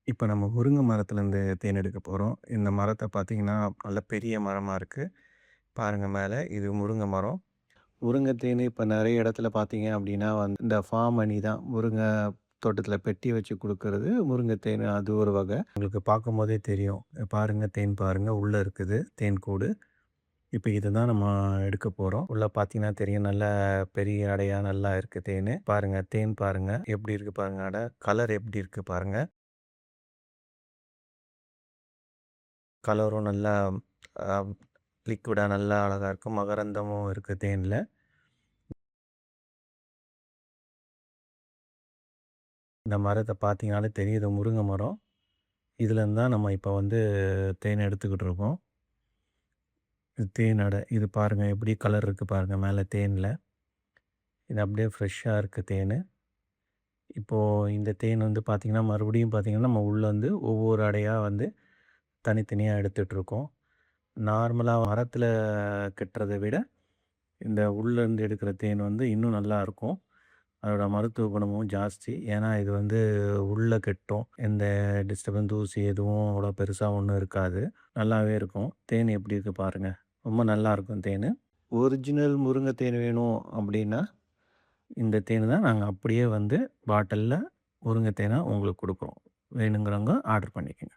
இப்ப நம்ம முருங்க மரத்துலேருந்து தேன் எடுக்க போறோம். இந்த மரத்த பார்த்தீங்கன்னா, நல்ல பெரிய மரமா இருக்கு. பாருங்க மேல, இது முருங்க மரம். முருங்க தேனு இப்ப நெறைய இடத்துல பார்த்தீங்க அப்டின்னா இந்த ஃபார்ம் ஹனி தான். முருங்க தோட்டத்தில பெட்டி வச்சு குடுக்குறது முருங்க தேனு அது ஒரு வகை. உங்களுக்கு பார்க்கும்போதே தெரியும். பாருங்க தேன் பாருங்க, உள்ள இருக்குது தேன் கூடு. இப்ப இத தான் நம்ம எடுக்க போறோம். உள்ள பார்த்தீங்கன்னா தெரியும், நல்ல பெரிய அடையா நல்லா இருக்கு தேனு. பாருங்க தேன் பாருங்க, எப்டி இருக்கு பாருங்க அட. கலர் எப்டி இருக்கு பாருங்க. கலரும் நல்லா அ லிக்விடா நல்லா அழகா இருக்கும். மகரந்தமும் இருக்கு தேன்ல. இந்த மரத்த பார்த்தீங்கனாலே தெரியும். இது முருங்க மரம். இதுலேருந்து தான் நம்ம இப்ப தேன் எடுத்துக்கிட்டு இருக்கோம். இது தேனோட இது பாருங்க எப்படி கலர் இருக்கு பாருங்க மேல தேன்ல. இது அப்படியே ஃப்ரெஷ்ஷா இருக்கு தேனு. இப்போ இந்த தேன் பார்த்தீங்கன்னா, மறுபடியும் பார்த்தீங்கன்னா, நம்ம உள்ள ஒவ்வொரு அடையா தனித்தனியா எடுத்துட்டுருக்கோம். நார்மலா மரத்தில கட்டுறத விட, இந்த உள்ளேருந்து எடுக்கிற தேன் இன்னும் நல்லாருக்கும். அதோட மருத்துவ குணமும் ஜாஸ்தி. ஏன்னா, இது உள்ள கெட்டும். எந்த தூசி எதுவும் அவ்வளோ பெருசா ஒண்ணும் இருக்காது. நல்லாவே இருக்கும். தேன் எப்படி இருக்கு பாருங்க. ரொம்ப நல்லாருக்கும் தேனு. ஒரிஜினல் முருங்க தேன் வேணும் அப்படின்னா, இந்த தேனு தான் நாங்க அப்படியே பாட்டில்ல முருங்க தேனா உங்களுக்கு குடுக்குறோம். வேணுங்கிறவங்க ஆர்டர் பண்ணிக்கங்க.